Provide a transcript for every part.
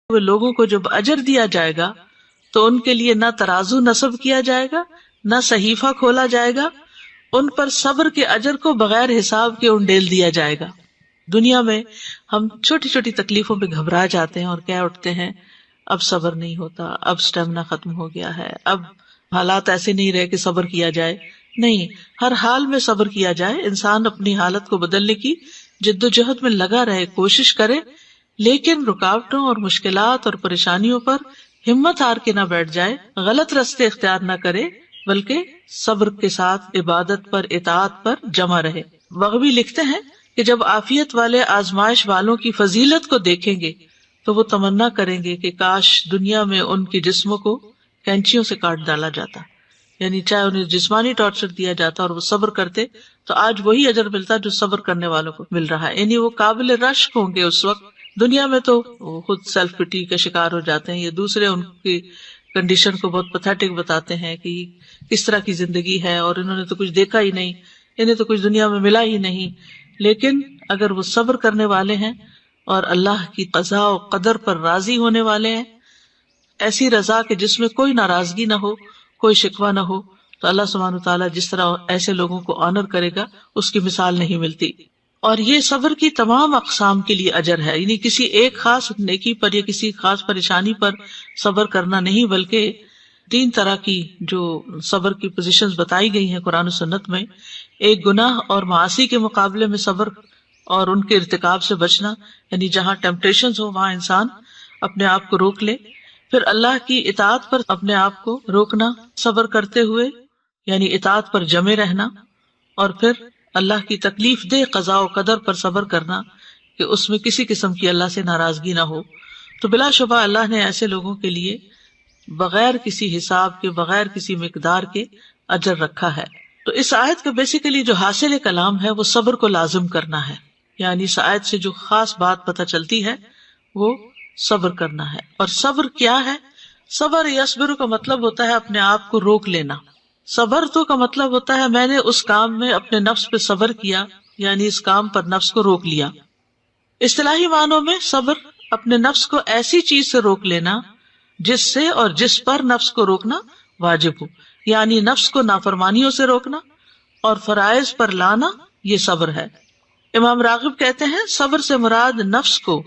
ہوئے لوگوں کو جب اجر دیا جائے گا تو ان کے لیے نہ ترازو نصب کیا جائے گا نہ صحیفہ کھولا جائے گا، ان پر صبر کے اجر کو بغیر حساب کے انڈیل دیا جائے گا۔ دنیا میں ہم چھوٹی چھوٹی تکلیفوں پہ گھبرا جاتے ہیں اور کہہ اٹھتے ہیں اب صبر نہیں ہوتا، اب اسٹیمنا ختم ہو گیا ہے، اب حالات ایسے نہیں رہے کہ صبر کیا جائے۔ نہیں، ہر حال میں صبر کیا جائے، انسان اپنی حالت کو بدلنے کی جد و جہد میں لگا رہے، کوشش کرے، لیکن رکاوٹوں اور مشکلات اور پریشانیوں پر ہمت ہار کے نہ بیٹھ جائے، غلط راستے اختیار نہ کرے، بلکہ صبر کے ساتھ عبادت پر، اطاعت پر جمع رہے۔ بغوی لکھتے ہیں کہ جب عافیت والے آزمائش والوں کی فضیلت کو دیکھیں گے تو وہ تمنا کریں گے کہ کاش دنیا میں ان کے جسموں کو کینچیوں سے کاٹ ڈالا جاتا، یعنی چاہے انہیں جسمانی ٹارچر دیا جاتا اور وہ صبر کرتے تو آج وہی اجر ملتا جو صبر کرنے والوں کو مل رہا ہے، یعنی وہ قابل رشک ہوں گے اس وقت۔ دنیا میں تو وہ خود سیلف پٹی کا شکار ہو جاتے ہیں، یہ دوسرے ان کی کنڈیشن کو بہت پتھیٹک بتاتے ہیں کہ کس طرح کی زندگی ہے اور انہوں نے تو کچھ دیکھا ہی نہیں، انہیں تو کچھ دنیا میں ملا ہی نہیں۔ لیکن اگر وہ صبر کرنے والے ہیں اور اللہ کی قضاء و قدر پر راضی ہونے والے ہیں، ایسی رضا کہ جس میں کوئی ناراضگی نہ ہو، کوئی شکوہ نہ ہو، تو اللہ سبحانہ وتعالیٰ جس طرح ایسے لوگوں کو آنر کرے گا اس کی مثال نہیں ملتی۔ اور یہ صبر کی تمام اقسام کے لیے اجر ہے، یعنی کسی ایک خاص نیکی پر یا کسی خاص پریشانی پر صبر کرنا نہیں، بلکہ 3 طرح کی جو صبر کی پوزیشنز بتائی گئی ہیں قرآن و سنت میں۔ ایک گناہ اور معاصی کے مقابلے میں صبر اور ان کے ارتکاب سے بچنا، یعنی جہاں ٹیمپٹیشنز ہو وہاں انسان اپنے آپ کو روک لے۔ پھر اللہ کی اطاعت پر اپنے آپ کو روکنا صبر کرتے ہوئے، یعنی اطاعت پر جمے رہنا۔ اور پھر اللہ کی تکلیف دہ قضاء و قدر پر صبر کرنا کہ اس میں کسی قسم کی اللہ سے ناراضگی نہ ہو۔ تو بلا شبہ اللہ نے ایسے لوگوں کے لیے بغیر کسی حساب کے، بغیر کسی مقدار کے اجر رکھا ہے۔ تو اس آیت کا بیسیکلی جو حاصل کلام ہے وہ صبر کو لازم کرنا ہے، یعنی اس آیت سے جو خاص بات پتہ چلتی ہے وہ صبر کرنا ہے۔ اور صبر کیا ہے؟ صبر یصبر کا مطلب ہوتا ہے اپنے آپ کو روک لینا۔ صبر تو کا مطلب ہوتا ہے میں نے اس کام میں اپنے نفس پہ صبر کیا، یعنی اس کام پر نفس کو روک لیا۔ اصطلاحی معنوں میں صبر اپنے نفس کو ایسی چیز سے روک لینا جس سے اور جس پر نفس کو روکنا واجب ہو، یعنی نفس کو نافرمانیوں سے روکنا اور فرائض پر لانا، یہ صبر ہے۔ امام راغب کہتے ہیں صبر سے مراد نفس کو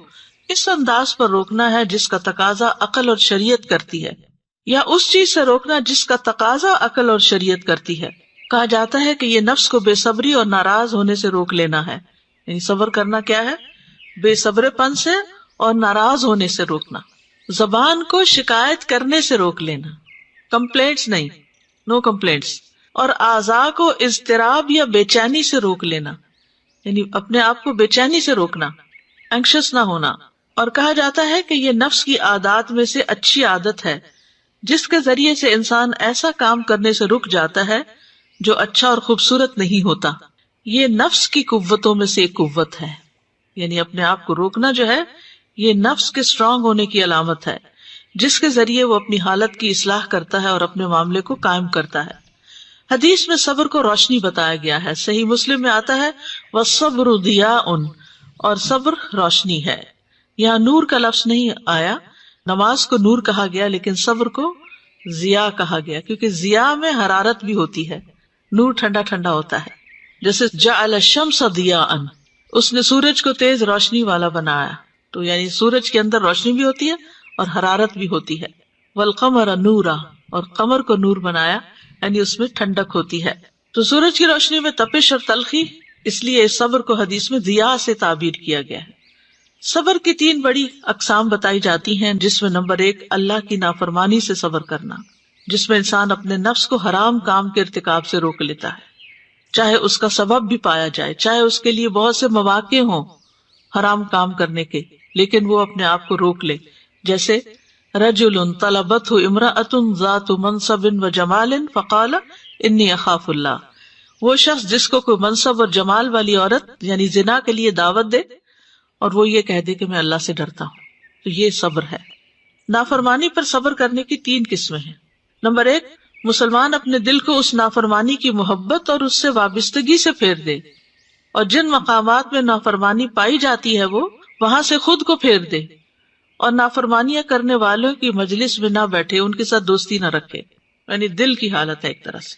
اس انداز پر روکنا ہے جس کا تقاضا عقل اور شریعت کرتی ہے، یا اس چیز سے روکنا جس کا تقاضا عقل اور شریعت کرتی ہے۔ کہا جاتا ہے کہ یہ نفس کو بے صبری اور ناراض ہونے سے روک لینا ہے، یعنی صبر کرنا کیا ہے؟ بے صبر پن سے اور ناراض ہونے سے روکنا۔ زبان کو شکایت کرنے سے روک لینا، کمپلینٹس نہیں، نو کمپلینٹس۔ اور اعضاء کو اضطراب یا بے چینی سے روک لینا، یعنی اپنے آپ کو بے چینی سے روکنا، اینکشس نہ ہونا۔ اور کہا جاتا ہے کہ یہ نفس کی عادات میں سے اچھی عادت ہے جس کے ذریعے سے انسان ایسا کام کرنے سے رک جاتا ہے جو اچھا اور خوبصورت نہیں ہوتا۔ یہ نفس کی قوتوں میں سے ایک قوت ہے، یعنی اپنے آپ کو روکنا جو ہے یہ نفس کے اسٹرانگ ہونے کی علامت ہے، جس کے ذریعے وہ اپنی حالت کی اصلاح کرتا ہے اور اپنے معاملے کو قائم کرتا ہے۔ حدیث میں صبر کو روشنی بتایا گیا ہے، صحیح مسلم میں آتا ہے وَالصَّبْرُ ضِيَاءٌ، اور صبر روشنی ہے۔ یہاں نور کا لفظ نہیں آیا، نماز کو نور کہا گیا لیکن صبر کو ضیاء کہا گیا، کیونکہ ضیاء میں حرارت بھی ہوتی ہے، نور ٹھنڈا ٹھنڈا ہوتا ہے۔ جیسے جعل الشمس ضیاء، اس نے سورج کو تیز روشنی والا بنایا، تو یعنی سورج کے اندر روشنی بھی ہوتی ہے اور حرارت بھی ہوتی ہے۔ والقمر نورا، اور قمر کو نور بنایا، یعنی اس میں ٹھنڈک ہوتی ہے۔ تو سورج کی روشنی میں تپش اور تلخی، اس لیے اس صبر کو حدیث میں ضیاء سے تعبیر کیا گیا ہے۔ صبر کی 3 بڑی اقسام بتائی جاتی ہیں، جس میں نمبر 1 اللہ کی نافرمانی سے صبر کرنا، جس میں انسان اپنے نفس کو حرام کام کے ارتکاب سے روک لیتا ہے، چاہے اس کا سبب بھی پایا جائے، چاہے اس کے لیے بہت سے مواقع ہوں حرام کام کرنے کے، لیکن وہ اپنے آپ کو روک لے۔ جیسے رجل طلبته امرأة ذات منصب وجمال فقال انی اخاف اللہ، وہ شخص جس کو کوئی منصب اور جمال والی عورت یعنی زنا کے لیے دعوت دے اور وہ یہ کہہ دے کہ میں اللہ سے ڈرتا ہوں، تو یہ صبر ہے۔ نافرمانی پر صبر کرنے کی 3 قسمیں ہیں۔ نمبر 1، مسلمان اپنے دل کو اس نافرمانی کی محبت اور اس سے وابستگی سے پھیر دے، اور جن مقامات میں نافرمانی پائی جاتی ہے وہ وہاں سے خود کو پھیر دے، اور نافرمانیاں کرنے والوں کی مجلس میں نہ بیٹھے، ان کے ساتھ دوستی نہ رکھے، یعنی دل کی حالت ہے ایک طرح سے۔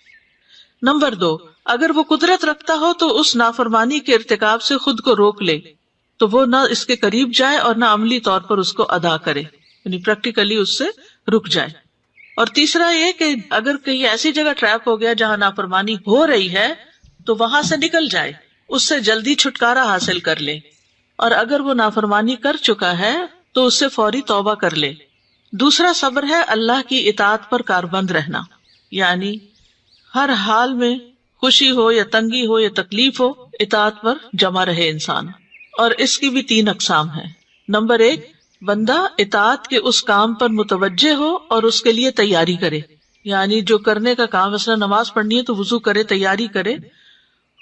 نمبر 2، اگر وہ قدرت رکھتا ہو تو اس نافرمانی کے ارتکاب سے خود کو روک لے، تو وہ نہ اس کے قریب جائے اور نہ عملی طور پر اس کو ادا کرے، یعنی پریکٹیکلی اس سے رک جائے۔ اور تیسرا یہ کہ اگر کہیں ایسی جگہ ٹریپ ہو گیا جہاں نافرمانی ہو رہی ہے تو وہاں سے نکل جائے، اس سے جلدی چھٹکارا حاصل کر لے، اور اگر وہ نافرمانی کر چکا ہے تو اس سے فوری توبہ کر لے۔ دوسرا صبر ہے اللہ کی اطاعت پر کاربند رہنا، یعنی ہر حال میں خوشی ہو یا تنگی ہو یا تکلیف ہو، اطاعت پر جمع رہے انسان۔ اور اس کی بھی 3 اقسام ہیں۔ نمبر 1، بندہ اطاعت کے اس کام پر متوجہ ہو اور اس کے لیے تیاری کرے، یعنی جو کرنے کا کام، مثلا نماز پڑھنی ہے تو وضو کرے، تیاری کرے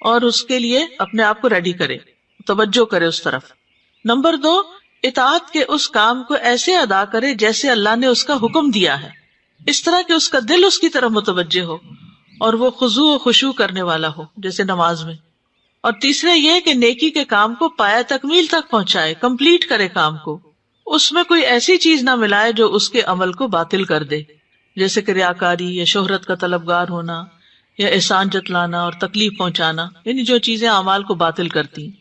اور اس کے لیے اپنے آپ کو ریڈی کرے، توجہ کرے اس طرف۔ نمبر 2، اطاعت کے اس کام کو ایسے ادا کرے جیسے اللہ نے اس کا حکم دیا ہے، اس طرح کہ اس کا دل اس کی طرف متوجہ ہو اور وہ خضوع و خشوع کرنے والا ہو، جیسے نماز میں۔ اور تیسرے یہ کہ نیکی کے کام کو پایہ تکمیل تک پہنچائے، کمپلیٹ کرے کام کو، اس میں کوئی ایسی چیز نہ ملائے جو اس کے عمل کو باطل کر دے، جیسے کہ ریاکاری یا شہرت کا طلبگار ہونا یا احسان جتلانا اور تکلیف پہنچانا، یعنی جو چیزیں اعمال کو باطل کرتی ہیں۔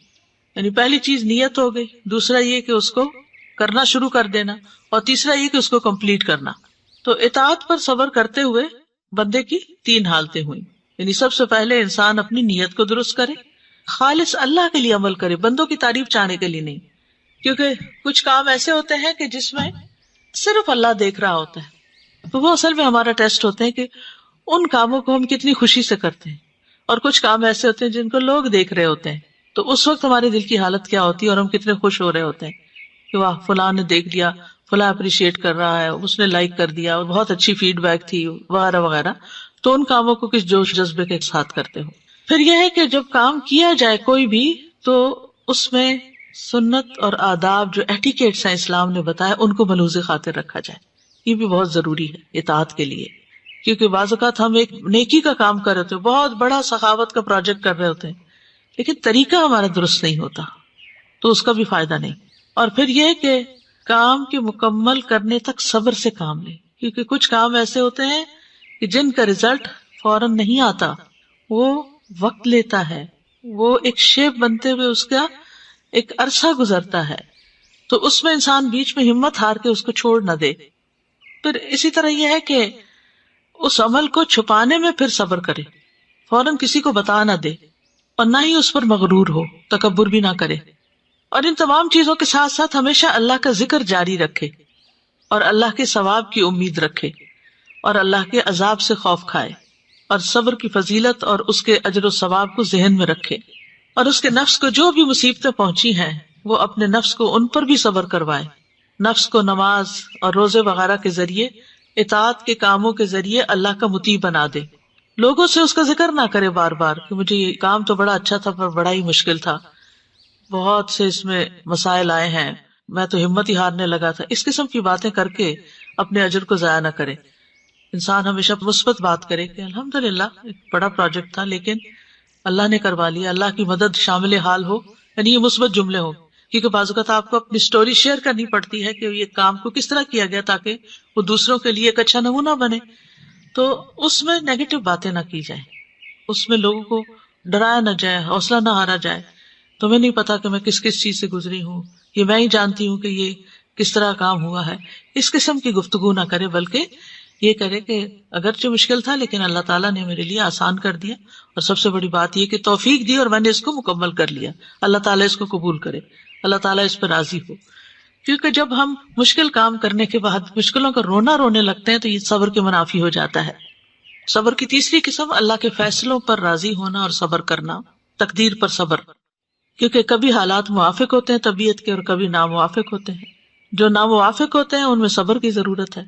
یعنی پہلی چیز نیت ہو گئی، دوسرا یہ کہ اس کو کرنا شروع کر دینا، اور تیسرا یہ کہ اس کو کمپلیٹ کرنا۔ تو اطاعت پر صبر کرتے ہوئے بندے کی 3 حالتیں ہوئیں، یعنی سب سے پہلے انسان اپنی نیت کو درست کرے، خالص اللہ کے لیے عمل کرے، بندوں کی تعریف چاہنے کے لیے نہیں، کیونکہ کچھ کام ایسے ہوتے ہیں کہ جس میں صرف اللہ دیکھ رہا ہوتا ہے، تو وہ اصل میں ہمارا ٹیسٹ ہوتے ہیں کہ ان کاموں کو ہم کتنی خوشی سے کرتے ہیں، اور کچھ کام ایسے ہوتے ہیں جن کو لوگ دیکھ رہے ہوتے ہیں، تو اس وقت ہمارے دل کی حالت کیا ہوتی ہے اور ہم کتنے خوش ہو رہے ہوتے ہیں کہ واہ فلاں نے دیکھ لیا، فلاں اپریشیٹ کر رہا ہے، اس نے لائک کر دیا اور بہت اچھی فیڈ بیک تھی وغیرہ وغیرہ۔ تو ان کاموں کو کس جوش جذبے کے ساتھ کرتے ہو۔ پھر یہ ہے کہ جب کام کیا جائے کوئی بھی، تو اس میں سنت اور آداب جو ایٹیکیٹس ہیں اسلام نے بتایا، ان کو ملحوظ خاطر رکھا جائے، یہ بھی بہت ضروری ہے اطاعت کے لیے، کیونکہ بعض اوقات ہم ایک نیکی کا کام کر رہے ہوتے ہیں، بہت بڑا سخاوت کا پروجیکٹ کر رہے ہوتے ہیں، لیکن طریقہ ہمارا درست نہیں ہوتا تو اس کا بھی فائدہ نہیں۔ اور پھر یہ کہ کام کے مکمل کرنے تک صبر سے کام لیں، کیونکہ کچھ کام ایسے ہوتے ہیں کہ جن کا رزلٹ فوراً نہیں آتا، وہ وقت لیتا ہے، وہ ایک شیپ بنتے ہوئے اس کا ایک عرصہ گزرتا ہے، تو اس میں انسان بیچ میں ہمت ہار کے اس کو چھوڑ نہ دے۔ پھر اسی طرح یہ ہے کہ اس عمل کو چھپانے میں پھر صبر کرے، فوراً کسی کو بتا نہ دے، اور نہ ہی اس پر مغرور ہو، تکبر بھی نہ کرے، اور ان تمام چیزوں کے ساتھ ساتھ ہمیشہ اللہ کا ذکر جاری رکھے، اور اللہ کے ثواب کی امید رکھے، اور اللہ کے عذاب سے خوف کھائے، اور صبر کی فضیلت اور اس کے اجر و ثواب کو ذہن میں رکھے، اور اس کے نفس کو جو بھی مصیبتیں پہنچی ہیں وہ اپنے نفس کو ان پر بھی صبر کروائے، نفس کو نماز اور روزے وغیرہ کے ذریعے، اطاعت کے کاموں کے ذریعے اللہ کا مطیع بنا دے، لوگوں سے اس کا ذکر نہ کرے بار بار کہ مجھے یہ کام تو بڑا اچھا تھا پر بڑا ہی مشکل تھا، بہت سے اس میں مسائل آئے ہیں، میں تو ہمت ہی ہارنے لگا تھا، اس قسم کی باتیں کر کے اپنے اجر کو ضائع نہ کرے۔ انسان ہمیشہ مثبت بات کرے کہ الحمدللہ ایک بڑا پروجیکٹ تھا لیکن اللہ نے کروا لیا، اللہ کی مدد شامل حال ہو، یعنی یہ مثبت جملے ہوں، کیونکہ بعض اوقات آپ کو اپنی سٹوری شیئر کرنی پڑتی ہے کہ یہ کام کو کس طرح کیا گیا تاکہ وہ دوسروں کے لیے ایک اچھا نمونہ بنے، تو اس میں نیگیٹو باتیں نہ کی جائیں، اس میں لوگوں کو ڈرایا نہ جائے، حوصلہ نہ ہارا جائے، تمہیں نہیں پتا کہ میں کس کس چیز سے گزری ہوں، یہ میں ہی جانتی ہوں کہ یہ کس طرح کام ہوا ہے، اس قسم کی گفتگو نہ کرے، بلکہ یہ کرے کہ اگرچہ مشکل تھا لیکن اللہ تعالیٰ نے میرے لیے آسان کر دیا، اور سب سے بڑی بات یہ کہ توفیق دی اور میں نے اس کو مکمل کر لیا، اللہ تعالیٰ اس کو قبول کرے، اللہ تعالیٰ اس پر راضی ہو۔ کیونکہ جب ہم مشکل کام کرنے کے بعد مشکلوں کا رونے لگتے ہیں تو یہ صبر کے منافی ہو جاتا ہے۔ صبر کی تیسری قسم اللہ کے فیصلوں پر راضی ہونا اور صبر کرنا، تقدیر پر صبر، کیونکہ کبھی حالات موافق ہوتے ہیں طبیعت کے اور کبھی ناموافق ہوتے ہیں، جو ناموافق ہوتے ہیں ان میں صبر کی ضرورت ہے۔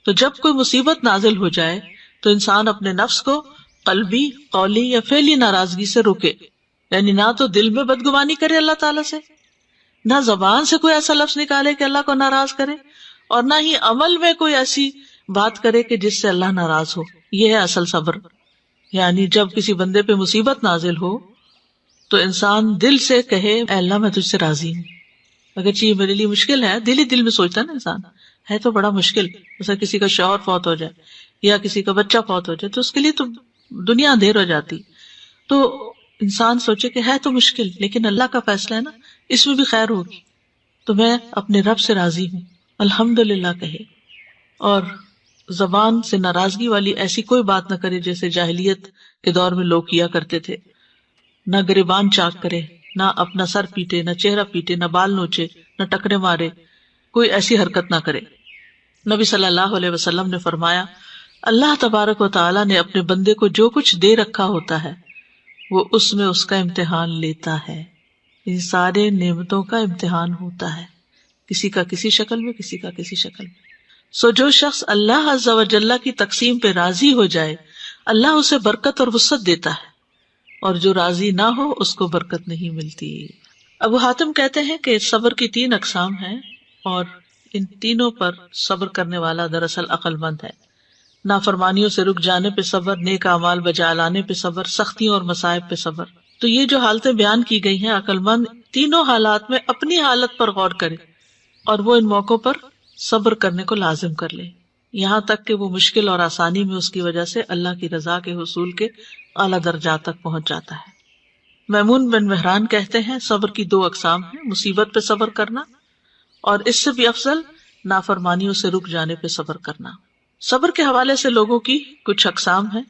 تو جب کوئی مصیبت نازل ہو جائے تو انسان اپنے نفس کو قلبی، قولی یا فعلی ناراضگی سے روکے، یعنی نہ تو دل میں بدگمانی کرے اللہ تعالیٰ سے، نہ زبان سے کوئی ایسا لفظ نکالے کہ اللہ کو ناراض کرے، اور نہ ہی عمل میں کوئی ایسی بات کرے کہ جس سے اللہ ناراض ہو۔ یہ ہے اصل صبر، یعنی جب کسی بندے پہ مصیبت نازل ہو تو انسان دل سے کہے اے اللہ میں تجھ سے راضی ہوں، اگرچہ یہ میرے لیے مشکل ہے، دل ہی دل میں سوچتا ہے نا انسان، ہے تو بڑا مشکل، جیسا کسی کا شوہر فوت ہو جائے یا کسی کا بچہ فوت ہو جائے تو اس کے لیے تو دنیا اندھیر ہو جاتی، تو انسان سوچے کہ ہے تو مشکل لیکن اللہ کا فیصلہ ہے نا، اس میں بھی خیر ہوگی، تو میں اپنے رب سے راضی ہوں، الحمدللہ کہے، اور زبان سے ناراضگی والی ایسی کوئی بات نہ کرے جیسے جاہلیت کے دور میں لوگ کیا کرتے تھے، نہ گریبان چاک کرے، نہ اپنا سر پیٹے، نہ چہرہ پیٹے، نہ بال نوچے، نہ ٹکرے مارے، کوئی ایسی حرکت نہ کرے۔ نبی صلی اللہ علیہ وسلم نے فرمایا، اللہ تبارک و تعالیٰ نے اپنے بندے کو جو کچھ دے رکھا ہوتا ہے وہ اس میں اس کا امتحان لیتا ہے، ان سارے نعمتوں کا امتحان ہوتا ہے، کسی کا کسی شکل میں، کسی کا کسی شکل میں۔ سو جو شخص اللہ عز و جل کی تقسیم پہ راضی ہو جائے، اللہ اسے برکت اور وسعت دیتا ہے، اور جو راضی نہ ہو اس کو برکت نہیں ملتی۔ ابو حاتم کہتے ہیں کہ صبر کی 3 اقسام ہیں، اور ان تینوں پر صبر کرنے والا دراصل عقل مند ہے۔ نافرمانیوں سے رک جانے پہ صبر، نیک اعمال بجا لانے پہ صبر، سختیوں اور مصائب پہ صبر۔ تو یہ جو حالتیں بیان کی گئی ہیں، عقل مند تینوں حالات میں اپنی حالت پر غور کرے اور وہ ان موقعوں پر صبر کرنے کو لازم کر لے، یہاں تک کہ وہ مشکل اور آسانی میں اس کی وجہ سے اللہ کی رضا کے حصول کے اعلیٰ درجات تک پہنچ جاتا ہے۔ میمون بن مہران کہتے ہیں، صبر کی 2 اقسام ہیں، مصیبت پہ صبر کرنا اور اس سے بھی افضل نافرمانیوں سے رک جانے پہ صبر کرنا۔ صبر کے حوالے سے لوگوں کی کچھ اقسام ہیں،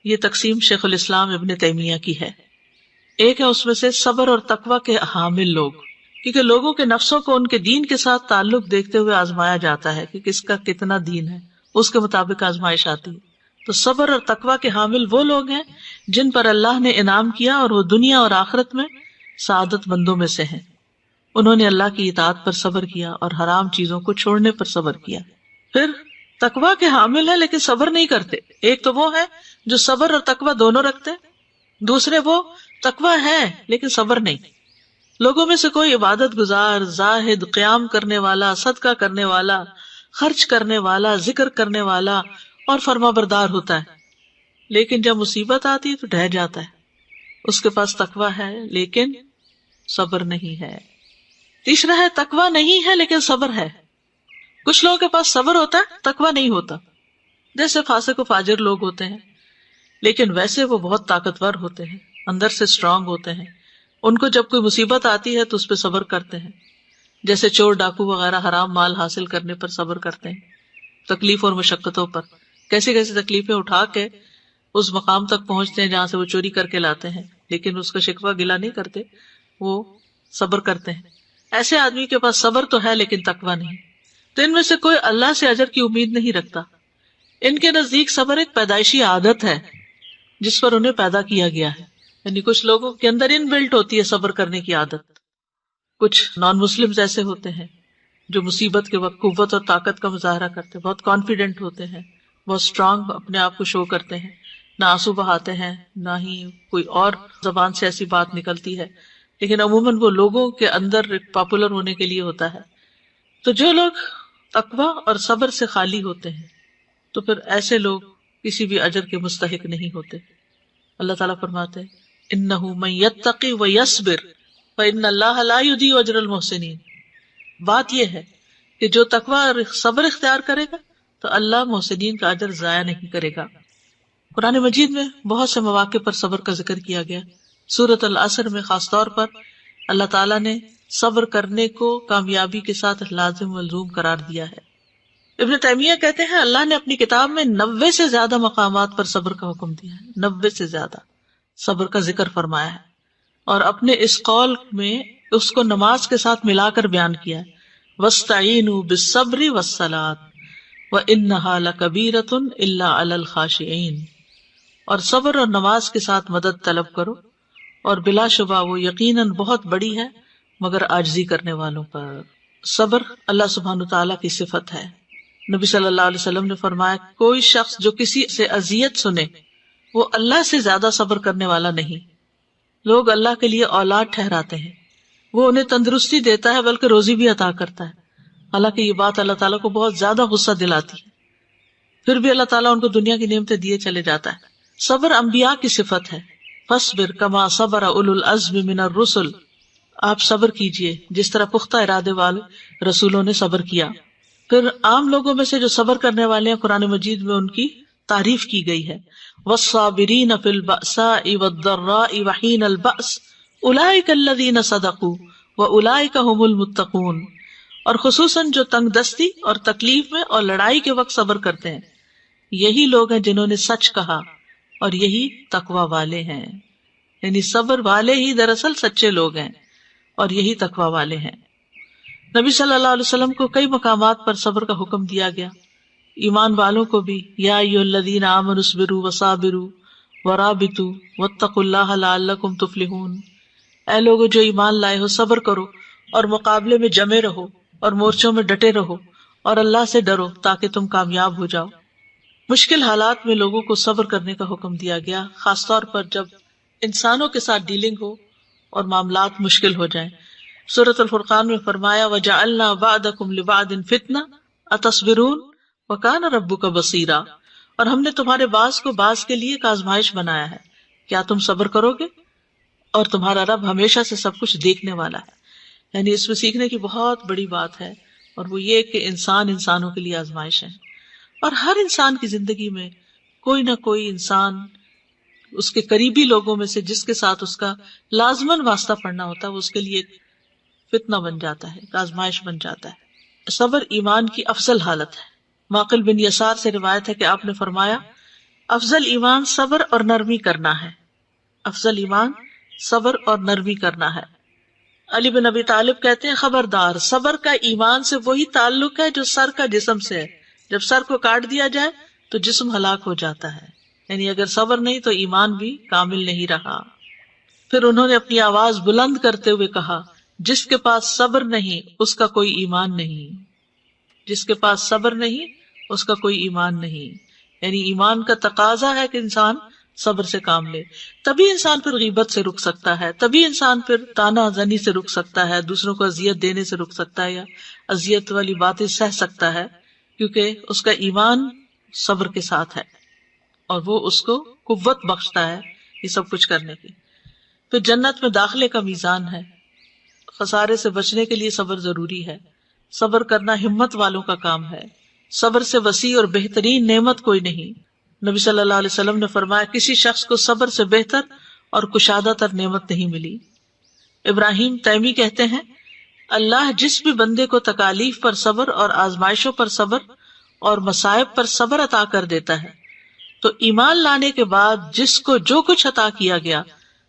یہ تقسیم شیخ الاسلام ابن تیمیہ کی ہے۔ ایک ہے اس میں سے صبر اور تقوی کے حامل لوگ، کیونکہ لوگوں کے نفسوں کو ان کے دین کے ساتھ تعلق دیکھتے ہوئے آزمایا جاتا ہے کہ کس کا کتنا دین ہے، اس کے مطابق آزمائش آتی ہے۔ تو صبر اور تقوی کے حامل وہ لوگ ہیں جن پر اللہ نے انعام کیا اور وہ دنیا اور آخرت میں سعادت مندوں میں سے ہیں۔ انہوں نے اللہ کی اطاعت پر صبر کیا اور حرام چیزوں کو چھوڑنے پر صبر کیا۔ پھر تقوی کے حامل ہیں لیکن صبر نہیں کرتے، ایک تو وہ ہے جو صبر اور تقوی دونوں رکھتے، دوسرے وہ تقوی ہے لیکن صبر نہیں۔ لوگوں میں سے کوئی عبادت گزار، زاہد، قیام کرنے والا، صدقہ کرنے والا، خرچ کرنے والا، ذکر کرنے والا اور فرما بردار ہوتا ہے، لیکن جب مصیبت آتی ہے تو ڈہ جاتا ہے۔ اس کے پاس تقوی ہے لیکن صبر نہیں ہے۔ تیسرا ہے تقوی نہیں ہے لیکن صبر ہے۔ کچھ لوگوں کے پاس صبر ہوتا ہے، تقوی نہیں ہوتا، جیسے فاسق و فاجر لوگ ہوتے ہیں، لیکن ویسے وہ بہت طاقتور ہوتے ہیں، اندر سے اسٹرانگ ہوتے ہیں، ان کو جب کوئی مصیبت آتی ہے تو اس پہ صبر کرتے ہیں، جیسے چور ڈاکو وغیرہ حرام مال حاصل کرنے پر صبر کرتے ہیں، تکلیف اور مشقتوں پر، کیسی کیسی تکلیفیں اٹھا کے اس مقام تک پہنچتے ہیں جہاں سے وہ چوری کر کے لاتے ہیں، لیکن اس کا شکوہ گلہ نہیں کرتے، وہ صبر کرتے ہیں۔ ایسے آدمی کے پاس صبر تو ہے لیکن تقوی نہیں۔ تو ان میں سے کوئی اللہ سے اجر کی امید نہیں رکھتا۔ ان کے نزدیک صبر ایک پیدائشی عادت ہے جس پر انہیں پیدا کیا گیا ہے، یعنی کچھ لوگوں کے اندر ان بلٹ ہوتی ہے صبر کرنے کی عادت۔ کچھ نان مسلمز ایسے ہوتے ہیں جو مصیبت کے وقت قوت اور طاقت کا مظاہرہ کرتے ہیں، بہت کانفیڈنٹ ہوتے ہیں، بہت اسٹرانگ اپنے آپ کو شو کرتے ہیں، نہ آنسو بہاتے ہیں نہ ہی کوئی اور زبان سے ایسی بات نکلتی ہے، لیکن عموماً وہ لوگوں کے اندر پاپولر ہونے کے لیے ہوتا ہے۔ تو جو لوگ تقوی اور صبر سے خالی ہوتے ہیں تو پھر ایسے لوگ کسی بھی اجر کے مستحق نہیں ہوتے۔ اللہ تعالیٰ فرماتے ہیں اِنَّهُ مَن يَتَّقِ وَيَصْبِرْ فَإِنَّ اللَّهَ لَا يُضِيعُ أَجْرَ الْمُحْسِنِينَ۔ بات یہ ہے کہ جو تقوی اور صبر اختیار کرے گا تو اللہ محسنین کا اجر ضائع نہیں کرے گا۔ قرآن مجید میں بہت سے مواقع پر صبر کا ذکر کیا گیا۔ سورۃ العصر میں خاص طور پر اللہ تعالیٰ نے صبر کرنے کو کامیابی کے ساتھ لازم ملزوم قرار دیا ہے۔ ابن تیمیہ کہتے ہیں اللہ نے اپنی کتاب میں 90 سے زیادہ مقامات پر صبر کا حکم دیا ہے، 90 سے زیادہ صبر کا ذکر فرمایا ہے، اور اپنے اس قول میں اس کو نماز کے ساتھ ملا کر بیان کیا ہے، وَاسْتَعِینُوا بِالصَّبْرِ وَالصَّلَاةِ وَإِنَّهَا لَكَبِیرَةٌ إِلَّا عَلَى الْخَاشِعِینَ، اور صبر اور نماز کے ساتھ مدد طلب کرو، اور بلا شبہ وہ یقیناً بہت بڑی ہے مگر عاجزی کرنے والوں پر۔ صبر اللہ سبحانہ تعالیٰ کی صفت ہے۔ نبی صلی اللہ علیہ وسلم نے فرمایا کوئی شخص جو کسی سے اذیت سنے وہ اللہ سے زیادہ صبر کرنے والا نہیں۔ لوگ اللہ کے لیے اولاد ٹھہراتے ہیں، وہ انہیں تندرستی دیتا ہے بلکہ روزی بھی عطا کرتا ہے، حالانکہ یہ بات اللہ تعالیٰ کو بہت زیادہ غصہ دلاتی ہے، پھر بھی اللہ تعالیٰ ان کو دنیا کی نعمتیں دیے چلے جاتا ہے۔ صبر انبیاء کی صفت ہے، فاصبر کما صبر اولو العزم من الرسل، آپ صبر کیجئے جس طرح پختہ ارادے والے رسولوں نے صبر کیا۔ پھر عام لوگوں میں سے جو صبر کرنے والے ہیں قرآن مجید میں ان کی تعریف کی گئی ہے، والصابرین فی البأساء والضراء وحین البأس اولئک الذین صدقوا واولئک هم المتقون، اور خصوصاً جو تنگ دستی اور تکلیف میں اور لڑائی کے وقت صبر کرتے ہیں، یہی لوگ ہیں جنہوں نے سچ کہا اور یہی تقوی والے ہیں۔ یعنی صبر والے ہی دراصل سچے لوگ ہیں اور یہی تقوی والے ہیں۔ نبی صلی اللہ علیہ وسلم کو کئی مقامات پر صبر کا حکم دیا گیا، ایمان والوں کو بھی، یا ایھا الذین آمنوا اصبروا وصابروا ورابطوا واتقوا اللہ لعلکم تفلحون، اے لوگو جو ایمان لائے ہو صبر کرو اور مقابلے میں جمے رہو اور مورچوں میں ڈٹے رہو اور اللہ سے ڈرو تاکہ تم کامیاب ہو جاؤ۔ مشکل حالات میں لوگوں کو صبر کرنے کا حکم دیا گیا، خاص طور پر جب انسانوں کے ساتھ ڈیلنگ ہو اور معاملات مشکل ہو جائیں۔ سورۃ الفرقان میں فرمایا وَجَعَلْنَا بَعْضَكُمْ لِبَعْضٍ فِتْنَةً أَتَصْبِرُونَ وَكَانَ رَبُّكَ بَصِيرًا، اور ہم نے تمہارے بعض کو بعض کے لیے ایک آزمائش بنایا ہے، کیا تم صبر کرو گے؟ اور تمہارا رب ہمیشہ سے سب کچھ دیکھنے والا ہے۔ یعنی اس میں سیکھنے کی بہت بڑی بات ہے، اور وہ یہ کہ انسان انسانوں کے لیے آزمائش ہے، اور ہر انسان کی زندگی میں کوئی نہ کوئی انسان اس کے قریبی لوگوں میں سے جس کے ساتھ اس کا لازماً واسطہ پڑنا ہوتا ہے، وہ اس کے لیے ایک فتنہ بن جاتا ہے، ایک آزمائش بن جاتا ہے۔ صبر ایمان کی افضل حالت ہے۔ معقل بن یسار سے روایت ہے کہ آپ نے فرمایا افضل ایمان صبر اور نرمی کرنا ہے، افضل ایمان صبر اور نرمی کرنا ہے۔ علی بن ابی طالب کہتے ہیں خبردار، صبر کا ایمان سے وہی تعلق ہے جو سر کا جسم سے ہے، جب سر کو کاٹ دیا جائے تو جسم ہلاک ہو جاتا ہے، یعنی اگر صبر نہیں تو ایمان بھی کامل نہیں رہا۔ پھر انہوں نے اپنی آواز بلند کرتے ہوئے کہا جس کے پاس صبر نہیں اس کا کوئی ایمان نہیں، جس کے پاس صبر نہیں اس کا کوئی ایمان نہیں۔ یعنی ایمان کا تقاضا ہے کہ انسان صبر سے کام لے، تبھی انسان پھر غیبت سے رک سکتا ہے، تبھی انسان پھر طعنہ زنی سے رک سکتا ہے، دوسروں کو اذیت دینے سے رک سکتا ہے، یا اذیت والی باتیں سہ سکتا ہے، کیونکہ اس کا ایمان صبر کے ساتھ ہے اور وہ اس کو قوت بخشتا ہے یہ سب کچھ کرنے کی۔ پھر جنت میں داخلے کا میزان ہے، خسارے سے بچنے کے لیے صبر ضروری ہے، صبر کرنا ہمت والوں کا کام ہے، صبر سے وسیع اور بہترین نعمت کوئی نہیں۔ نبی صلی اللہ علیہ وسلم نے فرمایا کسی شخص کو صبر سے بہتر اور کشادہ تر نعمت نہیں ملی۔ ابراہیم تیمی کہتے ہیں اللہ جس بھی بندے کو تکالیف پر صبر اور آزمائشوں پر صبر اور مصائب پر صبر عطا کر دیتا ہے تو ایمان لانے کے بعد جس کو جو کچھ عطا کیا گیا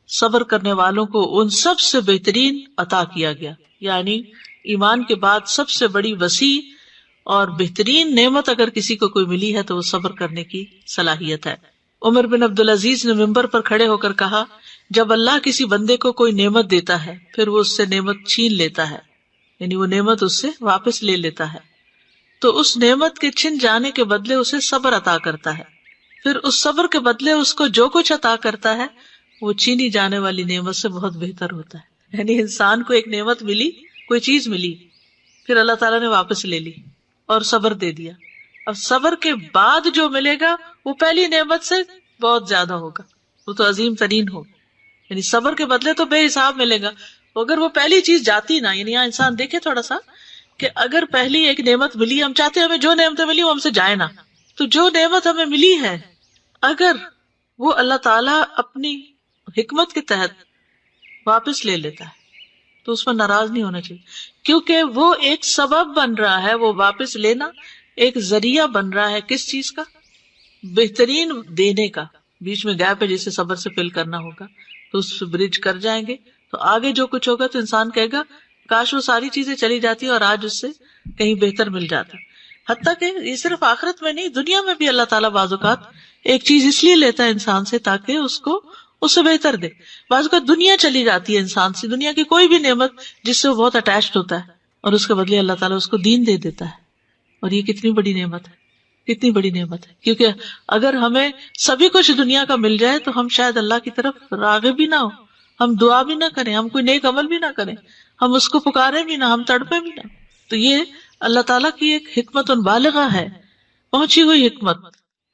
صبر کرنے والوں کو ان سب سے بہترین عطا کیا گیا۔ یعنی ایمان کے بعد سب سے بڑی وسیع اور بہترین نعمت اگر کسی کو کوئی ملی ہے تو وہ صبر کرنے کی صلاحیت ہے۔ عمر بن عبدالعزیز نے منبر پر کھڑے ہو کر کہا جب اللہ کسی بندے کو کوئی نعمت دیتا ہے پھر وہ اس سے نعمت چھین لیتا ہے، یعنی وہ نعمت اس سے واپس لے لیتا ہے، تو اس نعمت کے چھن جانے کے بدلے اسے صبر عطا کرتا ہے، پھر اس صبر کے بدلے اس کو جو کچھ عطا کرتا ہے وہ چھینی جانے والی نعمت سے بہت بہتر ہوتا ہے۔ یعنی انسان کو ایک نعمت ملی، کوئی چیز ملی، پھر اللہ تعالیٰ نے واپس لے لی اور صبر دے دیا، اب صبر کے بعد جو ملے گا وہ پہلی نعمت سے بہت زیادہ ہوگا، وہ تو عظیم ترین ہو۔ یعنی صبر کے بدلے تو بے حساب ملے گا، اگر وہ پہلی چیز جاتی نا، یعنی یہاں انسان دیکھے تھوڑا سا کہ اگر پہلی ایک نعمت ملی، ہم چاہتے ہیں ہمیں جو نعمتیں ملی وہ ہم سے جائے نا، تو جو نعمت ہمیں ملی ہے اگر وہ اللہ تعالیٰ اپنی حکمت کے تحت واپس لے لیتا ہے تو اس پر ناراض نہیں ہونا چاہیے، کیونکہ وہ ایک سبب بن رہا ہے، وہ واپس لینا ایک ذریعہ بن رہا ہے کس چیز کا؟ بہترین دینے کا۔ بیچ میں گیپ ہے جسے صبر سے فل کرنا ہوگا، تو اس سے برج کر جائیں گے تو آگے جو کچھ ہوگا تو انسان کہے گا کاش وہ ساری چیزیں چلی جاتی اور آج اس سے کہیں بہتر مل جاتا۔ حتیٰ کہ یہ صرف آخرت میں نہیں، دنیا میں بھی اللہ تعالیٰ بعض اوقات ایک چیز اس لیے لیتا ہے انسان سے تاکہ اس کو اس سے بہتر دے۔ بعض اوقات دنیا چلی جاتی ہے انسان سے، دنیا کی کوئی بھی نعمت جس سے وہ بہت اٹیچڈ ہوتا ہے، اور اس کے بدلے اللہ تعالیٰ اس کو دین دے دیتا ہے، اور یہ کتنی بڑی نعمت ہے، کتنی بڑی نعمت ہے۔ کیونکہ اگر ہمیں سبھی کچھ دنیا کا مل جائے تو ہم شاید اللہ کی طرف راغب بھی نہ ہو، ہم دعا بھی نہ کریں، ہم کوئی نیک عمل بھی نہ کریں، ہم اس کو پکاریں بھی نہ، ہم تڑپیں بھی نہ۔ تو یہ اللہ تعالیٰ کی ایک حکمت بالغہ ہے، پہنچی ہوئی حکمت،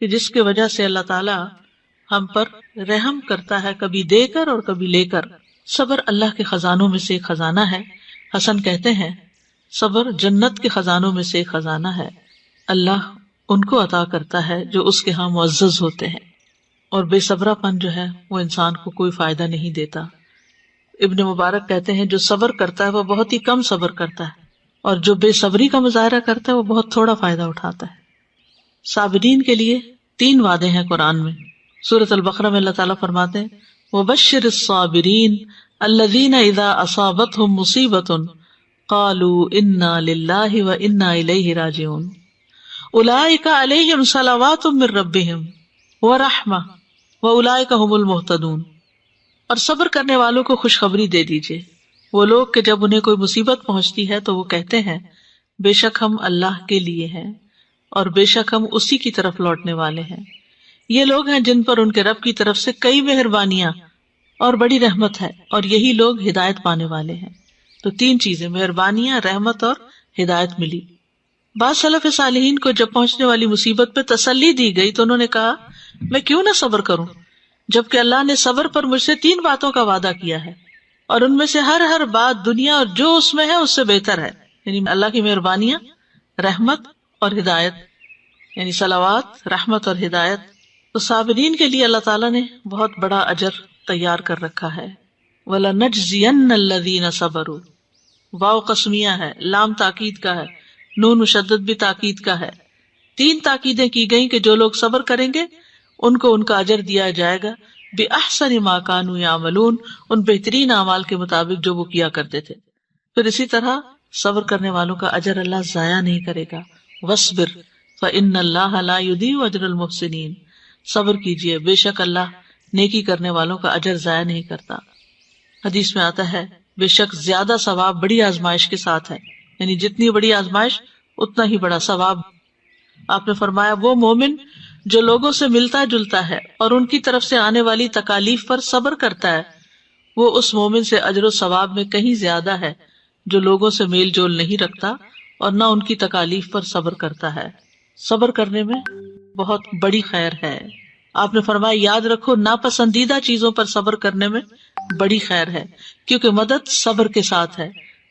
کہ جس کی وجہ سے اللہ تعالیٰ ہم پر رحم کرتا ہے، کبھی دے کر اور کبھی لے کر۔ صبر اللہ کے خزانوں میں سے ایک خزانہ ہے. حسن کہتے ہیں صبر جنت کے خزانوں میں سے ایک خزانہ ہے. اللہ ان کو عطا کرتا ہے جو اس کے ہاں معزز ہوتے ہیں، اور بے صبرا پن جو ہے وہ انسان کو کوئی فائدہ نہیں دیتا. ابن مبارک کہتے ہیں جو صبر کرتا ہے وہ بہت ہی کم صبر کرتا ہے، اور جو بے صبری کا مظاہرہ کرتا ہے وہ بہت تھوڑا فائدہ اٹھاتا ہے. صابرین کے لیے 3 وعدے ہیں قرآن میں. سورۃ البقرہ میں اللہ تعالیٰ فرماتے ہیں وَبَشِّرِ الصَّابِرِينَ الَّذِينَ إِذَا أَصَابَتْهُمْ مُصِيبَةٌ قَالُوا إِنَّا لِلَّهِ وَإِنَّا إِلَيْهِ رَاجِعُونَ أُولَئِكَ عَلَيْهِمْ صَلَوَاتٌ مِّن رَّبِّهِمْ وَرَحْمَةٌ وَأُولَئِكَ هُمُ الْمُهْتَدُونَ. اور صبر کرنے والوں کو خوشخبری دے دیجیے، وہ لوگ کہ جب انہیں کوئی مصیبت پہنچتی ہے تو وہ کہتے ہیں بے شک ہم اللہ کے لیے ہیں اور بے شک ہم اسی کی طرف لوٹنے والے ہیں. یہ لوگ ہیں جن پر ان کے رب کی طرف سے کئی مہربانیاں اور بڑی رحمت ہے، اور یہی لوگ ہدایت پانے والے ہیں. تو 3 چیزیں، مہربانیاں، رحمت اور ہدایت ملی. بعض سلف صالحین کو جب پہنچنے والی مصیبت پہ تسلی دی گئی تو انہوں نے کہا میں کیوں نہ صبر کروں، جبکہ اللہ نے صبر پر مجھ سے 3 باتوں کا وعدہ کیا ہے، اور ان میں سے ہر بات دنیا اور جو اس میں ہے اس سے بہتر ہے. یعنی اللہ کی مہربانیاں، رحمت اور ہدایت، یعنی صلوات، رحمت اور ہدایت. تو صابرین کے لیے اللہ تعالیٰ نے بہت بڑا اجر تیار کر رکھا ہے. وَلَنَجْزِيَنَّ الَّذِينَ صَبَرُوا، واو قسمیہ ہے، لام تاکید کا ہے، نون مشدد بھی تاکید کا ہے. 3 تاکیدیں کی گئیں کہ جو لوگ صبر کریں گے ان کو ان کا اجر دیا جائے گا بِأَحْسَنِ مَا كَانُوا يَعْمَلُونَ، ان بہترین اعمال کے مطابق جو وہ کیا کرتے تھے. پھر اسی طرح صبر کرنے والوں کا اجر اللہ ضائع نہیں کرے گا. وَاصْبِرْ فَإِنَّ اللَّهَ لَا يُضِيعُ أَجْرَ الْمُحْسِنِينَ، صبر کیجئے، بے شک اللہ نیکی کرنے والوں کا اجر ضائع نہیں کرتا. حدیث میں آتا ہے بے شک زیادہ ثواب بڑی آزمائش کے ساتھ ہے، یعنی جتنی بڑی آزمائش اتنا ہی بڑا ثواب. آپ نے فرمایا وہ مومن جو لوگوں سے ملتا جلتا ہے اور ان کی طرف سے آنے والی تکالیف پر صبر کرتا ہے، وہ اس مومن سے اجر و ثواب میں کہیں زیادہ ہے جو لوگوں سے میل جول نہیں رکھتا اور نہ ان کی تکالیف پر صبر کرتا ہے. صبر کرنے میں بہت بڑی خیر ہے. آپ نے فرمایا یاد رکھو ناپسندیدہ چیزوں پر صبر کرنے میں بڑی خیر ہے، کیونکہ مدد صبر کے ساتھ ہے،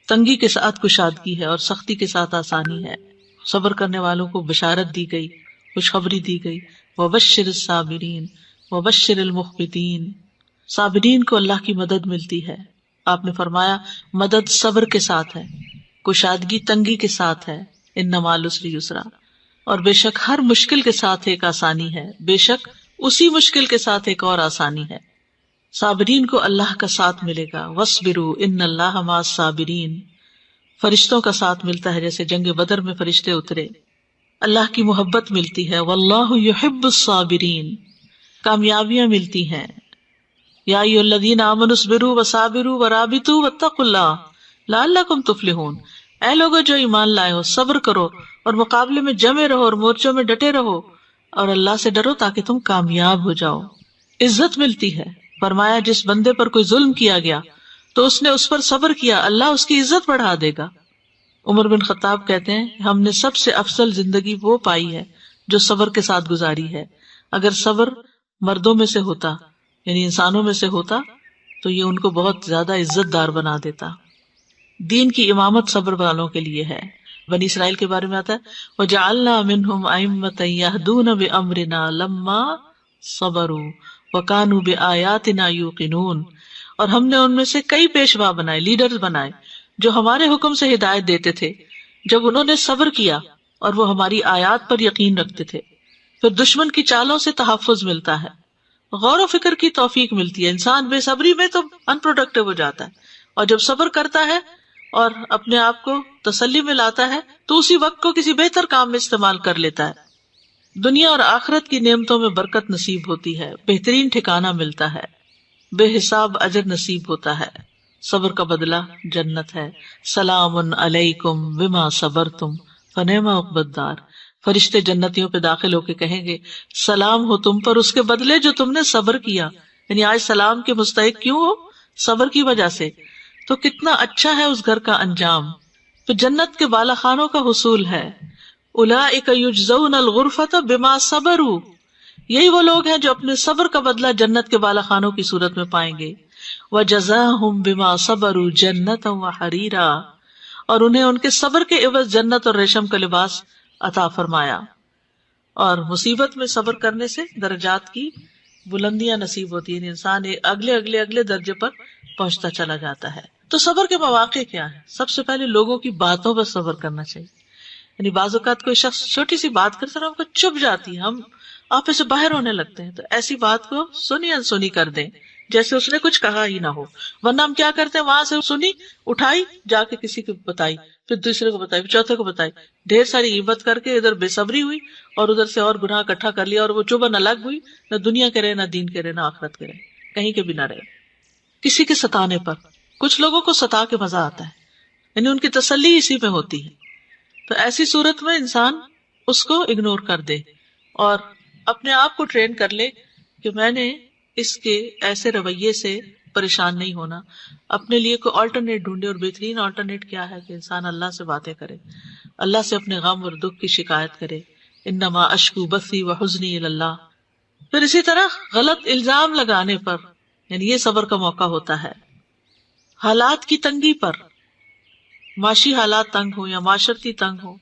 تنگی کے ساتھ کشادگی ہے اور سختی کے ساتھ آسانی ہے. صبر کرنے والوں کو بشارت دی گئی، خوشخبری دی گئی. وَبَشِّرِ الصَّابِرِينَ وَبَشِّرِ الْمُخْبِتِينَ، صابرین کو اللہ کی مدد ملتی ہے. آپ نے فرمایا مدد صبر کے ساتھ ہے، کشادگی تنگی کے ساتھ ہے. اِنَّ مَعَ الْعُسْرِ يُسْرًا، اور بے شک ہر مشکل کے ساتھ ایک آسانی ہے، بے شک اسی مشکل کے ساتھ ایک اور آسانی ہے. صابرین کو اللہ کا ساتھ ملے گا. وَاصْبِرُوا إِنَّ اللَّهَ مَعَ الصَّابِرِينَ، فرشتوں کا ساتھ ملتا ہے، جیسے جنگ بدر میں فرشتے اترے. اللہ کی محبت ملتی ہے. وَاللَّهُ يُحِبُّ الصَّابِرِينَ، کامیابیاں ملتی ہیں. یا ایھا الذین آمنوا اصبروا وصابروا ورابطوا واتقوا اللہ لعلکم تفلحون، اے لوگو جو ایمان لائے ہو، صبر کرو اور مقابلے میں جمے رہو اور مورچوں میں ڈٹے رہو اور اللہ سے ڈرو تاکہ تم کامیاب ہو جاؤ. عزت ملتی ہے. فرمایا جس بندے پر کوئی ظلم کیا گیا تو اس نے اس پر صبر کیا، اللہ اس کی عزت بڑھا دے گا. عمر بن خطاب کہتے ہیں ہم نے سب سے افضل زندگی وہ پائی ہے جو صبر کے ساتھ گزاری ہے. اگر صبر مردوں میں سے ہوتا، یعنی انسانوں میں سے ہوتا، تو یہ ان کو بہت زیادہ عزت دار بنا دیتا. دین کی امامت صبر والوں کے لیے ہے. بنی اسرائیل کے بارے میں آتا ہے وَجَعَلْنَا مِنْهُمْ أَئِمَّةً يَهْدُونَ بِأَمْرِنَا لَمَّا صَبَرُوا وَكَانُوا بِآيَاتِنَا يُوقِنُونَ، اور ہم نے ان میں سے کئی پیشوا بنائے، لیڈرز بنائے جو ہمارے حکم سے ہدایت دیتے تھے جب انہوں نے صبر کیا اور وہ ہماری آیات پر یقین رکھتے تھے. پھر دشمن کی چالوں سے تحفظ ملتا ہے، غور و فکر کی توفیق ملتی ہے. انسان بے صبری میں تو ان پروڈکٹیو ہو جاتا ہے، اور جب صبر کرتا ہے اور اپنے آپ کو تسلی میں لاتا ہے تو اسی وقت کو کسی بہتر کام میں استعمال کر لیتا ہے. دنیا اور آخرت کی نعمتوں میں برکت نصیب ہوتی ہے، بہترین ٹھکانہ ملتا ہے، بے حساب اجر نصیب ہوتا ہے. صبر کا بدلہ جنت ہے. سلام علیکم بما صبرتم فنعم عقبی الدار، فرشتے جنتیوں پہ داخل ہو کے کہیں گے سلام ہو تم پر اس کے بدلے جو تم نے صبر کیا. یعنی آج سلام کے مستحق کیوں ہو؟ صبر کی وجہ سے. تو کتنا اچھا ہے اس گھر کا انجام. تو جنت کے بالا خانوں کا حصول ہے. اولئک یجزون الغرفۃ بما صبروا، یہی وہ لوگ ہیں جو اپنے صبر کا بدلہ جنت کے بالا خانوں کی صورت میں پائیں گے. وَجَزَاهُمْ بِمَا صَبَرُوا جَنَّةً وَحَرِيرًا، اور انہیں ان کے صبر کے عوض جنت اور ریشم کا لباس عطا فرمایا. اور مصیبت میں صبر کرنے سے درجات کی بلندیاں نصیب ہوتی ہیں، انسان اگلے درجے پر پہنچتا چلا جاتا ہے. تو صبر کے مواقع کیا ہیں؟ سب سے پہلے لوگوں کی باتوں پر صبر کرنا چاہیے. یعنی بعض اوقات کوئی شخص چھوٹی سی بات کرتا ہے، ہم کو چپ جاتی ہے، ہم آپے سے باہر ہونے لگتے ہیں، تو ایسی بات کو سنی انسنی کر دیں جیسے اس نے کچھ کہا ہی نہ ہو. ورنہ ہم کیا کرتے ہیں، وہاں سے سنی اٹھائی، جا کے کسی کو بتائی، پھر دوسرے کو بتائی، پھر چوتھے کو بتائی، ڈھیر ساری غیبت کر کے ادھر بے صبری ہوئی اور ادھر سے اور گناہ اکٹھا کر لیا، اور وہ چبھن الگ ہوئی، نہ دنیا کے رہے، نہ دین کے رہے، نہ آخرت کے رہے، کہیں کے بھی نہ رہے. کسی کے ستانے پر، کچھ لوگوں کو ستا کے مزہ آتا ہے، یعنی ان کی تسلی اسی میں ہوتی ہے. تو ایسی صورت میں انسان اس کو اگنور کر دے اور اپنے آپ کو ٹرین کر لے کہ میں نے اس کے ایسے رویے سے پریشان نہیں ہونا. اپنے لیے کوئی آلٹرنیٹ ڈھونڈے، اور بہترین آلٹرنیٹ کیا ہے کہ انسان اللہ سے باتیں کرے، اللہ سے اپنے غم اور دکھ کی شکایت کرے. انما اشکو بثی وحزنی الی اللہ. پھر اسی طرح غلط الزام لگانے پر، یعنی یہ صبر کا موقع ہوتا ہے. حالات کی تنگی پر، معاشی حالات تنگ ہو یا معاشرتی تنگ ہو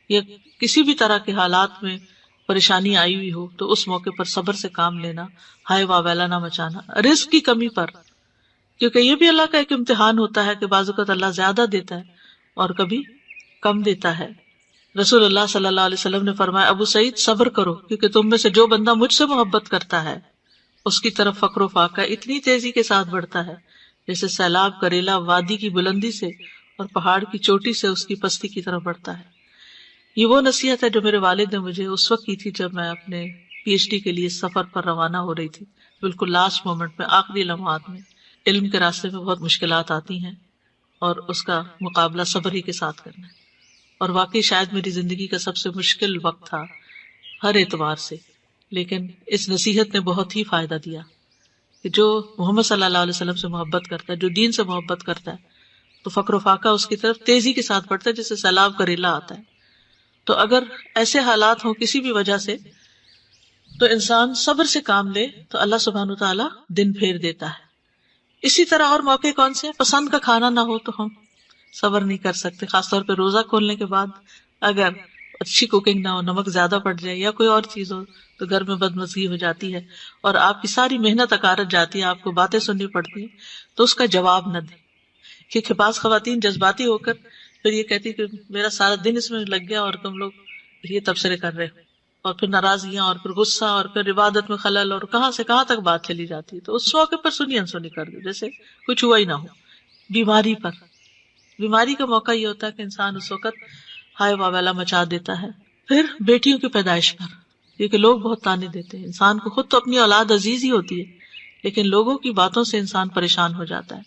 یا کسی بھی طرح کے حالات میں پریشانی آئی ہوئی ہو، تو اس موقع پر صبر سے کام لینا، ہائے واویلا نہ مچانا. رزق کی کمی پر، کیونکہ یہ بھی اللہ کا ایک امتحان ہوتا ہے کہ بعض اوقات اللہ زیادہ دیتا ہے اور کبھی کم دیتا ہے. رسول اللہ صلی اللہ علیہ وسلم نے فرمایا، ابو سعید صبر کرو، کیونکہ تم میں سے جو بندہ مجھ سے محبت کرتا ہے اس کی طرف فقر و فاقہ اتنی تیزی کے ساتھ بڑھتا ہے جیسے سیلاب کا ریلا وادی کی بلندی سے اور پہاڑ کی چوٹی سے اس کی پستی کی طرف بڑھتا ہے. یہ وہ نصیحت ہے جو میرے والد نے مجھے اس وقت کی تھی جب میں اپنے پی ایچ ڈی کے لیے سفر پر روانہ ہو رہی تھی، بالکل لاسٹ مومنٹ میں، آخری لمحات میں. علم کے راستے میں بہت مشکلات آتی ہیں اور اس کا مقابلہ صبر ہی کے ساتھ کرنا ہے. اور واقعی شاید میری زندگی کا سب سے مشکل وقت تھا ہر اعتبار سے، لیکن اس نصیحت نے بہت ہی فائدہ دیا کہ جو محمد صلی اللہ علیہ وسلم سے محبت کرتا ہے، جو دین سے محبت کرتا ہے، تو فقر و فاقہ اس کی طرف تیزی کے ساتھ بڑھتا ہے جیسے سیلاب کا ریلا آتا ہے. تو اگر ایسے حالات ہوں کسی بھی وجہ سے، تو انسان صبر سے کام لے تو اللہ سبحانہ وتعالیٰ دن پھیر دیتا ہے. اسی طرح اور موقع کون سے ہیں؟ پسند کا کھانا نہ ہو تو ہم صبر نہیں کر سکتے، خاص طور پہ روزہ کھولنے کے بعد اگر اچھی کوکنگ نہ ہو، نمک زیادہ پڑ جائے یا کوئی اور چیز ہو تو گھر میں بدمزگی ہو جاتی ہے اور آپ کی ساری محنت اکارت جاتی ہے، آپ کو باتیں سننی پڑتی ہیں. تو اس کا جواب نہ دیں، کیونکہ بعض خواتین جذباتی ہو کر پھر یہ کہتی کہ میرا سارا دن اس میں لگ گیا اور تم لوگ یہ تبصرے کر رہے ہو، اور پھر ناراضگیاں اور پھر غصہ اور پھر عبادت میں خلل اور کہاں سے کہاں تک بات چلی جاتی ہے. تو اس موقع پر سنی انسنی کر دو جیسے کچھ ہوا ہی نہ ہو. بیماری پر، بیماری کا موقع یہ ہوتا ہے کہ انسان اس وقت ہائے واویلا مچا دیتا ہے. پھر بیٹیوں کی پیدائش پر، کیونکہ لوگ بہت تانے دیتے ہیں. انسان کو خود تو اپنی اولاد عزیز ہی ہوتی ہے، لیکن لوگوں کی باتوں سے انسان پریشان ہو جاتا ہے.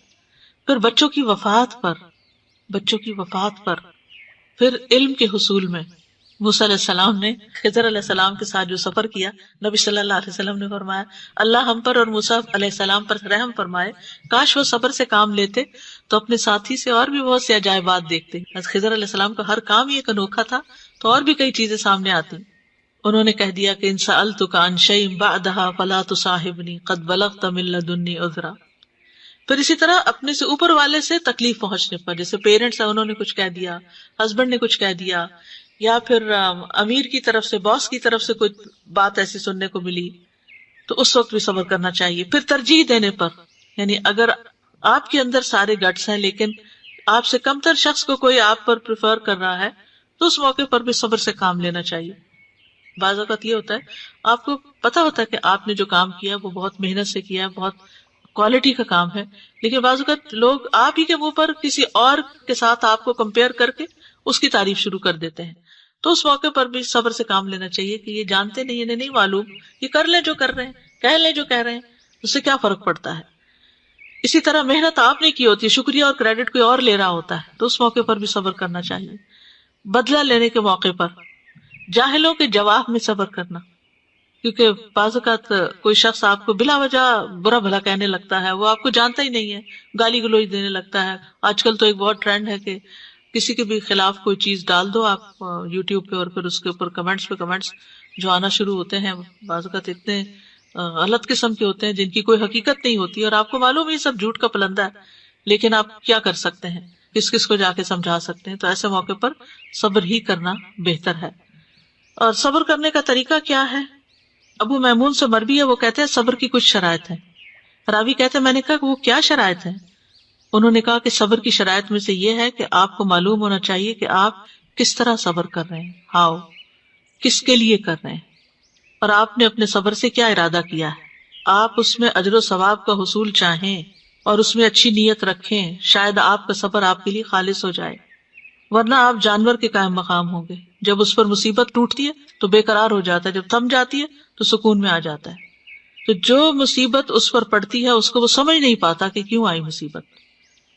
پھر بچوں کی وفات پر، بچوں کی وفات پر. پھر علم کے حصول میں، موسیٰ علیہ السلام نے خضر علیہ السلام کے ساتھ جو سفر کیا، نبی صلی اللہ علیہ وسلم نے فرمایا اللہ ہم پر اور موسیٰ علیہ السلام پر رحم فرمائے، کاش وہ صبر سے کام لیتے تو اپنے ساتھی سے اور بھی بہت سی عجائبات دیکھتے. خضر علیہ السلام کا ہر کام یہ ایک انوکھا تھا، تو اور بھی کئی چیزیں سامنے آتی. انہوں نے کہہ دیا کہ ان سألتک عن شیء بعدها فلا تصاحبنی قد بلغت من لدنی عذرا. پھر اسی طرح اپنے سے اوپر والے سے تکلیف پہنچنے پر، جیسے پیرنٹس ہیں انہوں نے کچھ کہہ دیا، ہسبینڈ نے کچھ کہہ دیا، یا پھر امیر کی طرف سے، باس کی طرف سے کوئی بات ایسی سننے کو ملی، تو اس وقت بھی صبر کرنا چاہیے. پھر ترجیح دینے پر، یعنی اگر آپ کے اندر سارے گٹس ہیں لیکن آپ سے کم تر شخص کو کوئی آپ پر پریفر کر رہا ہے، تو اس موقع پر بھی صبر سے کام لینا چاہیے. بعض اوقات یہ ہوتا ہے آپ کو پتا ہوتا ہے کہ آپ نے جو کام کیا وہ بہت محنت سے کیا ہے، بہت کوالٹی کا کام ہے، لیکن بعض اوقات لوگ آپ ہی کے منہ پر کسی اور کے ساتھ آپ کو کمپیئر کر کے اس کی تعریف شروع کر دیتے ہیں. تو اس موقع پر بھی صبر سے کام لینا چاہیے کہ یہ جانتے نہیں، انہیں نہیں معلوم، یہ کر لیں جو کر رہے ہیں، کہہ لیں جو کہہ رہے ہیں، اس سے کیا فرق پڑتا ہے. اسی طرح محنت آپ نے کی ہوتی ہے، شکریہ اور کریڈٹ کوئی اور لے رہا ہوتا ہے، تو اس موقع پر بھی صبر کرنا چاہیے. بدلہ لینے کے موقع پر، جاہلوں کے جواب میں صبر کرنا، کیونکہ بعض اوقات کوئی شخص آپ کو بلا وجہ برا بھلا کہنے لگتا ہے، وہ آپ کو جانتا ہی نہیں ہے، گالی گلوچ دینے لگتا ہے. آج کل تو ایک بہت ٹرینڈ ہے کہ کسی کے بھی خلاف کوئی چیز ڈال دو آپ یوٹیوب پہ اور پھر اس کے اوپر کمنٹس پہ کمنٹس جو آنا شروع ہوتے ہیں، بعض اوقات اتنے غلط قسم کے ہوتے ہیں جن کی کوئی حقیقت نہیں ہوتی اور آپ کو معلوم ہے یہ سب جھوٹ کا پلندہ ہے، لیکن آپ کیا کر سکتے ہیں، کس کس کو جا کے سمجھا سکتے ہیں؟ تو ایسے موقع پر صبر ہی کرنا بہتر ہے۔ اور صبر کرنے کا طریقہ کیا ہے؟ ابو میمون سے مروی ہے، وہ کہتے ہیں صبر کی کچھ شرائط ہیں۔ راوی کہتے ہیں میں نے کہا کہ وہ کیا شرائط ہیں؟ انہوں نے کہا کہ صبر کی شرائط میں سے یہ ہے کہ آپ کو معلوم ہونا چاہیے کہ آپ کس طرح صبر کر رہے ہیں، ہاؤ، کس کے لیے کر رہے ہیں، اور آپ نے اپنے صبر سے کیا ارادہ کیا ہے۔ آپ اس میں اجر و ثواب کا حصول چاہیں اور اس میں اچھی نیت رکھیں، شاید آپ کا صبر آپ کے لیے خالص ہو جائے، ورنہ آپ جانور کے قائم مقام ہوں گے۔ جب اس پر مصیبت ٹوٹتی ہے تو بے قرار ہو جاتا ہے، جب تھم جاتی ہے تو سکون میں آ جاتا ہے۔ تو جو مصیبت اس پر پڑتی ہے اس کو وہ سمجھ نہیں پاتا کہ کیوں آئی مصیبت۔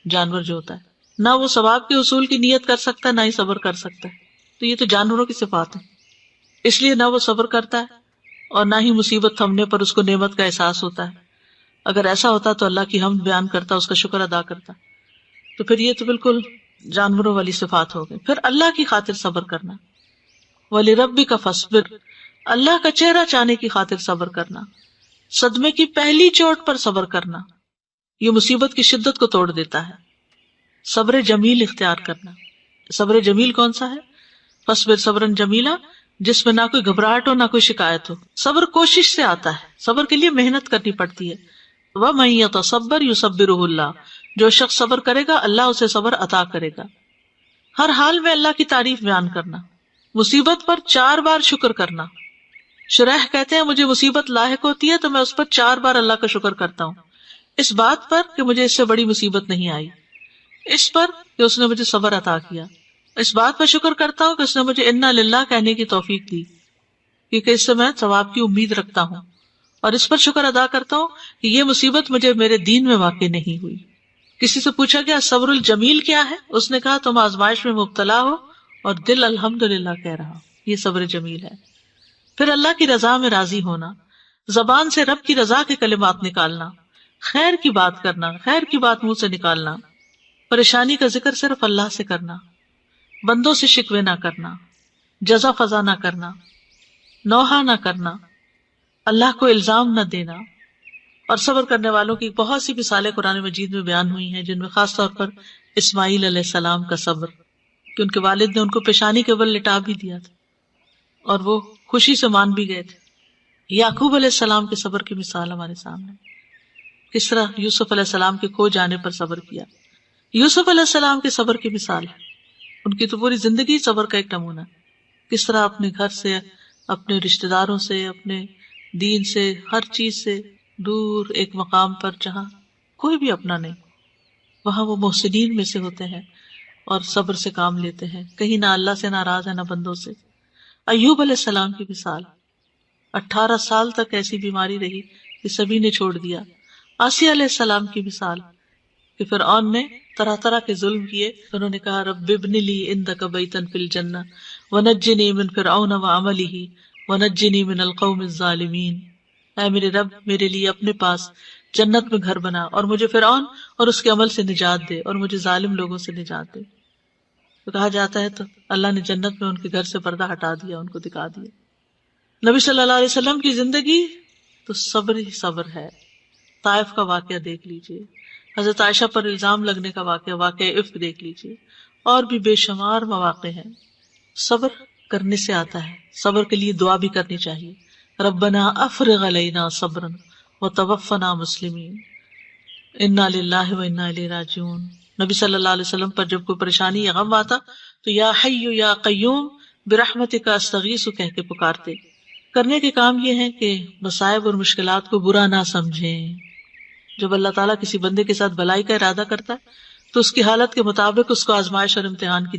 جانور جو ہوتا ہے نہ وہ ثواب کے حصول کی نیت کر سکتا ہے، نہ ہی صبر کر سکتا ہے۔ تو یہ تو جانوروں کی صفات ہے، اس لیے نہ وہ صبر کرتا ہے اور نہ ہی مصیبت تھمنے پر اس کو نعمت کا احساس ہوتا ہے۔ اگر ایسا ہوتا تو اللہ کی حمد بیان کرتا، اس کا شکر ادا کرتا۔ تو پھر یہ تو بالکل جانوروں والی صفات ہو گئی۔ پھر اللہ کی خاطر صبر کرنا، وَلِرَبِّكَ فَاصْبِرْ، اللہ کا چہرہ چاہنے کی خاطر صبر کرنا، صدمے کی پہلی چوٹ پر صبر کرنا، یہ مصیبت کی شدت کو توڑ دیتا ہے۔ صبر جمیل اختیار کرنا۔ صبر جمیل کون سا ہے؟ فَاصْبِرْ صَبْرًا جَمِيلًا، جس میں نہ کوئی گھبراہٹ ہو نہ کوئی شکایت ہو۔ صبر کوشش سے آتا ہے، صبر کے لیے محنت کرنی پڑتی ہے۔ وَمَن يَتَصَبَّرْ يُصَبِّرُهُ اللَّهُ، جو شخص صبر کرے گا اللہ اسے صبر عطا کرے گا۔ ہر حال میں اللہ کی تعریف بیان کرنا، مصیبت پر 4 بار شکر کرنا۔ شریح کہتے ہیں مجھے مصیبت لاحق ہوتی ہے تو میں اس پر 4 بار اللہ کا شکر کرتا ہوں، اس بات پر کہ مجھے اس سے بڑی مصیبت نہیں آئی، اس پر کہ اس نے مجھے صبر عطا کیا، اس بات پر شکر کرتا ہوں کہ اس نے مجھے انا للہ کہنے کی توفیق دی، کیونکہ اس سے میں ثواب کی امید رکھتا ہوں، اور اس پر شکر ادا کرتا ہوں کہ یہ مصیبت مجھے میرے دین میں واقع نہیں ہوئی۔ کسی سے پوچھا گیا صبر الجمیل کیا ہے؟ اس نے کہا تم آزمائش میں مبتلا ہو اور دل الحمدللہ کہہ رہا، یہ صبر جمیل ہے۔ پھر اللہ کی رضا میں راضی ہونا، زبان سے رب کی رضا کے کلمات نکالنا، خیر کی بات کرنا، خیر کی بات منہ سے نکالنا، پریشانی کا ذکر صرف اللہ سے کرنا، بندوں سے شکوے نہ کرنا، جزا فضا نہ کرنا، نوحہ نہ کرنا، اللہ کو الزام نہ دینا۔ اور صبر کرنے والوں کی بہت سی مثالیں قرآن مجید میں بیان ہوئی ہیں، جن میں خاص طور پر اسماعیل علیہ السلام کا صبر، کہ ان کے والد نے ان کو پیشانی کے بل لٹا بھی دیا تھا اور وہ خوشی سے مان بھی گئے تھے۔ یعقوب علیہ السلام کے صبر کی مثال ہمارے سامنے، کس طرح یوسف علیہ السلام کے کھو جانے پر صبر کیا۔ یوسف علیہ السلام کے صبر کی مثال ہے، ان کی تو پوری زندگی صبر کا ایک نمونہ، کس طرح اپنے گھر سے، اپنے رشتہ داروں سے، اپنے دین سے، ہر چیز سے دور ایک مقام پر جہاں کوئی بھی اپنا نہیں، وہاں وہ محسنین میں سے ہوتے ہیں اور صبر سے کام لیتے ہیں، کہیں نہ اللہ سے ناراض ہے نہ بندوں سے۔ ایوب علیہ السلام کی مثال، 18 سال تک ایسی بیماری رہی کہ سبھی نے چھوڑ دیا۔ آسیہ علیہ السلام کی مثال کہ فرعون نے طرح طرح کے ظلم کیے، انہوں نے کہا رب ابن لی عندک بیتا فی الجنہ ونجنی من فرعون وعملہ ونجنی من القوم الظالمین، اے میرے رب میرے لیے اپنے پاس جنت میں گھر بنا اور مجھے فرعون اور اس کے عمل سے نجات دے اور مجھے ظالم لوگوں سے نجات دے۔ تو کہا جاتا ہے تو اللہ نے جنت میں ان کے گھر سے پردہ ہٹا دیا، ان کو دکھا دیا۔ نبی صلی اللہ علیہ وسلم کی زندگی تو صبر ہی صبر ہے۔ طائف کا واقعہ دیکھ لیجئے، حضرت عائشہ پر الزام لگنے کا واقعہ عفق دیکھ لیجئے، اور بھی بے شمار مواقع ہیں۔ صبر کرنے سے آتا ہے، صبر کے لیے دعا بھی کرنی چاہیے، ربنا افرغ علینا صبرا وتوفنا مسلمین، انا للہ و انا الیہ راجعون۔ نبی صلی اللہ علیہ وسلم پر جب کوئی پریشانی یا غم آتا تو یا حی یا قیوم برحمتک استغیث کہہ کے پکارتے۔ کرنے کے کام یہ ہے کہ مصائب اور مشکلات کو برا نہ سمجھیں۔ جب اللہ تعالیٰ کسی بندے کے ساتھ بھلائی کا ارادہ کرتا ہے تو اس کی حالت کے مطابق اس کو آزمائش اور امتحان کی